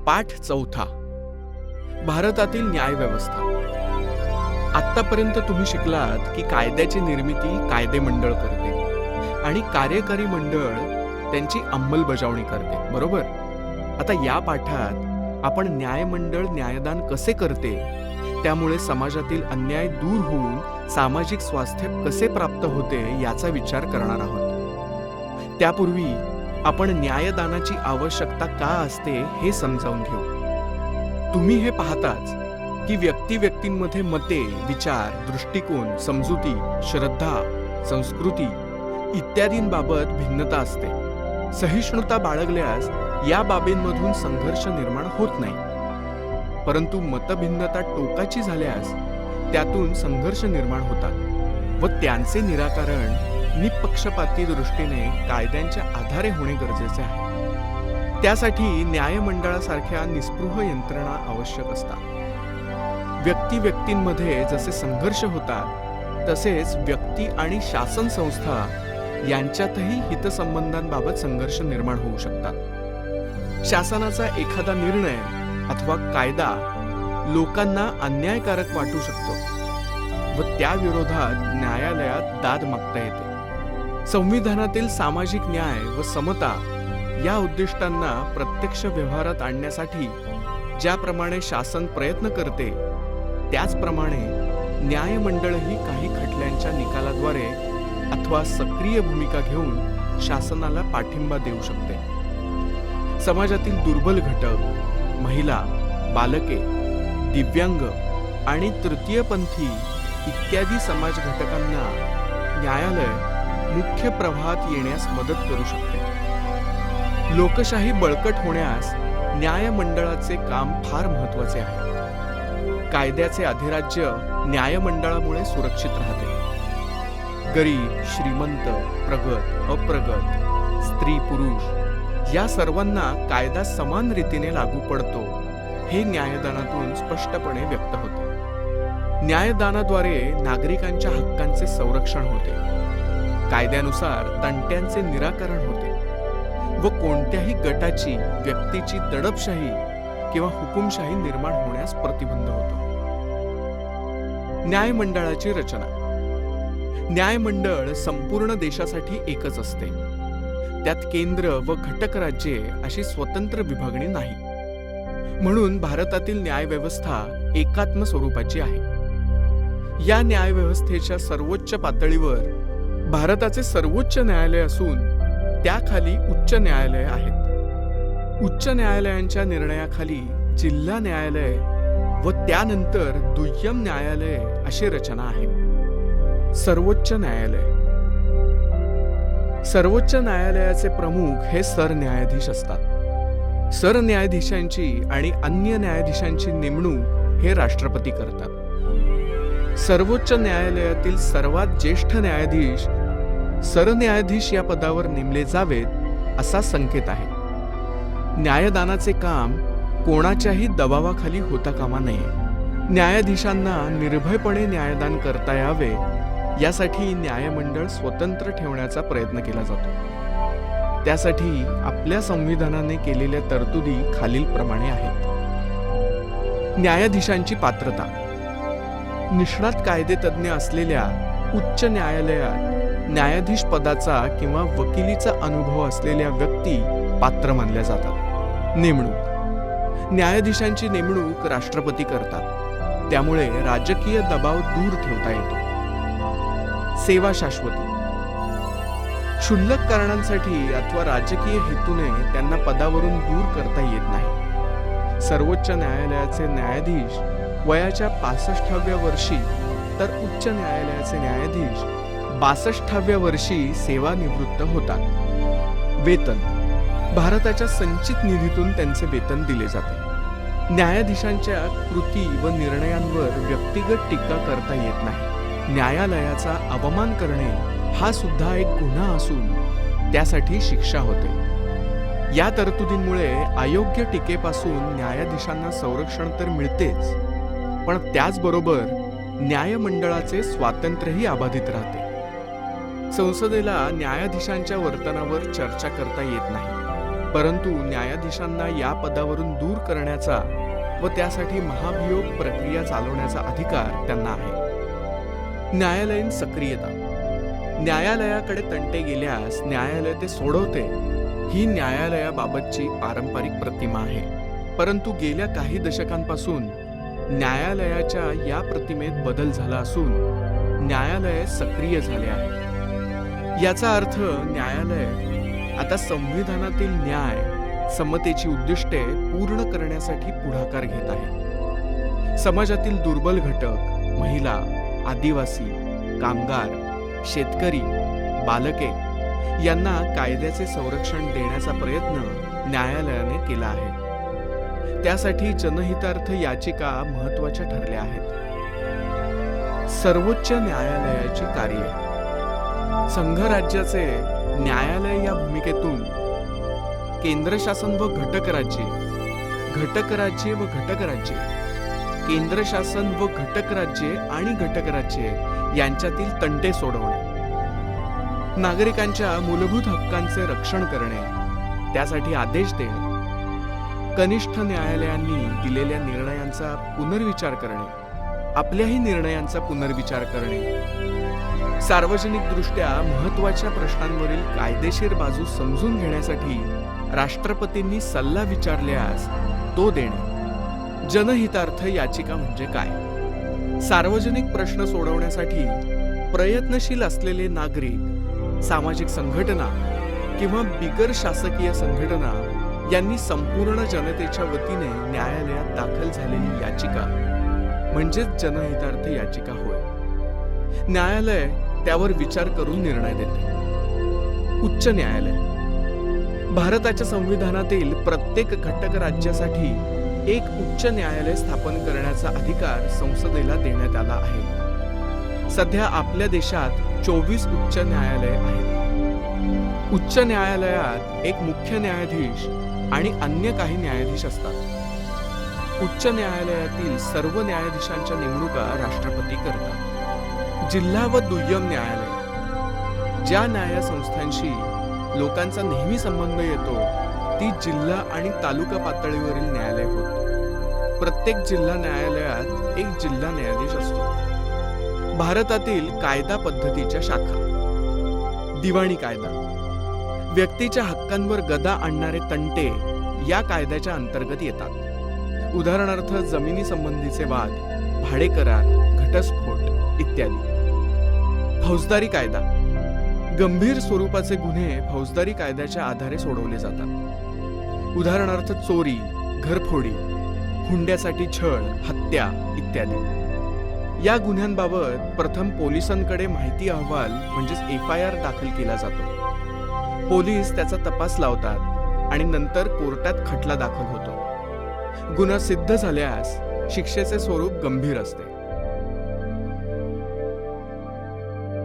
पाठ चौथा. भारतातील न्यायव्यवस्था. आत्तापर्यंत तुम्ही शिकलात की कायद्याची निर्मिती कायदेमंडळ करते आणि कार्यकारी मंडळ त्यांची अंमलबजावणी करते, बरोबर? आता या पाठात आपण न्यायमंडळ न्यायदान कसे करते, त्यामुळे समाजातील अन्याय दूर होऊन सामाजिक स्वास्थ्य कसे प्राप्त होते याचा विचार करणार आहोत. त्यापूर्वी आपण न्यायदानाची आवश्यकता का असते हे समजावून घेऊ. तुम्ही हे पाहताच की व्यक्तींमध्ये मते, विचार, दृष्टिकोन, समजुती, श्रद्धा, संस्कृती इत्यादींबाबत भिन्नता असते. सहिष्णुता बाळगल्यास या बाबींमधून संघर्ष निर्माण होत नाही, परंतु मतभिन्नता टोकाची झाल्यास त्यातून संघर्ष निर्माण होतात व त्यांचे निराकरण निपक्षपाती दृष्टीने कायद्यांच्या आधारे होणे गरजेचे आहे. त्यासाठी न्यायमंडळासारख्या निस्पृह यंत्रणा आवश्यक असतात. व्यक्तींमध्ये जसे संघर्ष होतात तसेच व्यक्ती आणि शासन संस्था यांच्यातही हितसंबंधांबाबत संघर्ष निर्माण होऊ शकतात. शासनाचा एखादा निर्णय अथवा कायदा लोकांना अन्यायकारक वाटू शकतो व त्या विरोधात न्यायालयात दाद मागता येते. संविधानातील सामाजिक न्याय व समता या उद्दिष्टांना प्रत्यक्ष व्यवहारात आणण्यासाठी ज्याप्रमाणे शासन प्रयत्न करते, त्याचप्रमाणे न्यायमंडळही काही खटल्यांच्या निकालाद्वारे अथवा सक्रिय भूमिका घेऊन शासनाला पाठिंबा देऊ शकते. समाजातील दुर्बल घटक, महिला, बालके, दिव्यांग आणि तृतीयपंथी इत्यादी समाज घटकांना न्यायालय मुख्य प्रवाहात येण्यास मदत करू शकते. लोकशाही बळकट होण्यास न्यायमंडळाचे काम फार महत्त्वाचे आहे. कायद्याचे अधिराज्य न्यायमंडळामुळे सुरक्षित राहते. गरीब, श्रीमंत, प्रगत, अप्रगत, स्त्री, पुरुष या सर्वांना कायदा समान रीतीने लागू पडतो हे न्यायदानातून स्पष्टपणे व्यक्त होते. न्यायदानाद्वारे नागरिकांच्या हक्कांचे संरक्षण होते. कायद्यानुसार तंट्यांचे निराकरण होते व कोणत्याही गटाची, व्यक्तीची दडपशाही किंवा हुकुमशाही निर्माण होण्यास प्रतिबंध होतो. न्यायमंडळाची रचना. न्यायमंडळ संपूर्ण देशासाठी एकच असते. त्यात केंद्र व घटक राज्ये अशी स्वतंत्र विभागणी नाही. म्हणून भारतातील न्यायव्यवस्था एकात्म स्वरूपाची आहे. या न्यायव्यवस्थेच्या सर्वोच्च पातळीवर भारताचे सर्वोच्च न्यायालय असून त्याखाली उच्च न्यायालय आहेत. उच्च न्यायालयांच्या निर्णयाखाली जिल्हा न्यायालय व त्यानंतर दुय्यम न्यायालय अशी रचना आहे. सर्वोच्च न्यायालय. सर्वोच्च न्यायालयाचे प्रमुख हे सरन्यायाधीश असतात. सरन्यायाधीशांची आणि अन्य न्यायाधीशांची नेमणूक हे राष्ट्रपती करतात. सर्वोच्च न्यायालयातील सर्वात ज्येष्ठ न्यायाधीश सरन्यायाधीश या पदावर नेमले जावेत असा संकेत आहे. न्यायदानाचे काम कोणाच्याही दबावाखाली होता कामा नये. न्यायाधीशांना निर्भयपणे न्यायदान करता यावे यासाठी न्यायमंडळ स्वतंत्र ठेवण्याचा प्रयत्न केला जातो. त्यासाठी आपल्या संविधानाने केलेल्या तरतुदी खालीलप्रमाणे आहेत. न्यायाधीशांची पात्रता. निष्णात कायदेतज्ञ असलेल्या उच्च न्यायालयात न्यायाधीश पदाचा किंवा वकिलीचा अनुभव असलेल्या व्यक्ती पात्र मानल्या जातात. नेमणूक. न्यायाधीशांची नेमणूक राष्ट्रपती करतात. त्यामुळे राजकीय दबाव दूर ठेवता येतो. सेवा शाश्वती. क्षुल्लक कारणांसाठी अथवा राजकीय हेतूने त्यांना पदावरून दूर करता येत नाही. सर्वोच्च न्यायालयाचे न्यायाधीश वयाच्या 65व्या वर्षी तर उच्च न्यायालयाचे न्यायाधीश 62व्या वर्षी सेवानिवृत्त होतात. वेतन. भारताच्या संचित निधीतून त्यांचे वेतन दिले जाते. न्यायाधीशांच्या कृती व निर्णयांवर व्यक्तिगत टीका करता येत नाही. न्यायालयाचा अवमान करणे हा सुद्धा एक गुन्हा असून त्यासाठी शिक्षा होते. या तरतुदींमुळे अयोग्य टीकेपासून न्यायाधीशांना संरक्षण तर मिळतेच, पण त्याचबरोबर न्यायमंडळाचे स्वातंत्र्यही अबाधित राहते. संसदेला न्यायाधीशांच्या वर्तनावर चर्चा करता येत नाही. परंतु न्यायाधीशांना या पदावरून दूर करण्याचा व त्यासाठी महाभियोग प्रक्रिया चालवण्याचा अधिकार त्यांना आहे. न्यायालयीन सक्रियता. न्यायालयाकडे तंटे गेल्यास न्यायालय ते सोडवते, ही न्यायालयाबाबतची पारंपरिक प्रतिमा आहे. परंतु गेल्या काही दशकांपासून न्यायालयाच्या या प्रतिमेत बदल झाला असून न्यायालय सक्रिय झाले आहे. याचा अर्थ न्यायालय आता संविधानातील न्याय समतेची उद्दिष्टे पूर्ण करण्यासाठी पुढाकार घेत आहे. समाजातील दुर्बल घटक, महिला, आदिवासी, कामगार, शेतकरी, बालके यांना कायद्याचे संरक्षण देण्याचा प्रयत्न न्यायालयाने केला आहे. त्यासाठी जनहितार्थ याचिका महत्त्वाच्या ठरल्या आहेत. सर्वोच्च न्यायालयाची कार्ये. संघराज्याचे न्यायालय या भूमिकेतून केंद्र शासन व घटक राज्ये, घटक राज्ये व घटक राज्ये, केंद्र शासन व घटक राज्ये आणि घटक राज्ये यांच्यातील तंटे सोडवणे, नागरिकांच्या मूलभूत हक्कांचे रक्षण करणे, त्यासाठी आदेश देणे, कनिष्ठ न्यायालयांनी दिलेल्या निर्णयांचा पुनर्विचार करणे, आपल्याही निर्णयांचा पुनर्विचार करणे, सार्वजनिकदृष्ट्या महत्त्वाच्या प्रश्नांवरील कायदेशीर बाजू समजून घेण्यासाठी राष्ट्रपतींनी सल्ला विचारल्यास तो देणे. जनहितार्थ याचिका म्हणजे काय? सार्वजनिक प्रश्न सोडवण्यासाठी प्रयत्नशील असलेले नागरिक, सामाजिक संघटना किंवा बिगर शासकीय संघटना यांनी संपूर्ण जनतेच्या वतीने न्यायालयात दाखल झालेली याचिका म्हणजेच जनहितार्थ याचिका होय. न्यायालय त्यावर विचार करून निर्णय देते. उच्च न्यायालय. भारताच्या संविधानातील प्रत्येक घटक राज्यासाठी एक उच्च न्यायालय स्थापन करण्याचा अधिकार संसदेला देण्यात आला आहे. सध्या आपल्या देशात 24 उच्च न्यायालये आहेत. उच्च न्यायालयात एक मुख्य न्यायाधीश आणि अन्य काही न्यायाधीश असतात. उच्च न्यायालयातील सर्व न्यायाधीशांच्या नेमणुका राष्ट्रपती करतात. जिल्हा व दुय्यम न्यायालय. ज्या न्यायसंस्थांशी लोकांचा नेहमी संबंध येतो ती जिल्हा आणि तालुका पातळीवरील न्यायालय होत. प्रत्येक जिल्हा न्यायालयात एक जिल्हा न्यायाधीश असतो. भारतातील कायदा पद्धतीच्या शाखा. दिवाणी कायदा. व्यक्तीच्या हक्कांवर गदा आणणारे तंटे या कायद्याच्या अंतर्गत येतात. उदाहरणार्थ जमिनी संबंधीचे वाद, भाडे करार, घटस्फोट इत्यादी. फौजदारी कायदा. गंभीर स्वरूपाचे गुन्हे फौजदारी कायद्याच्या आधारे सोडवले जातात. उदाहरणार्थ चोरी, घरफोडी, हुंड्यासाठी छळ, हत्या इत्यादी. या गुन्ह्यांबाबत प्रथम पोलिसांकडे माहिती अहवाल म्हणजेच FIR दाखल केला जातो. पोलीस त्याचा तपास लावतात आणि नंतर कोर्टात खटला दाखल होतो. गुन्हा सिद्ध झाल्यास शिक्षेचे स्वरूप गंभीर असते.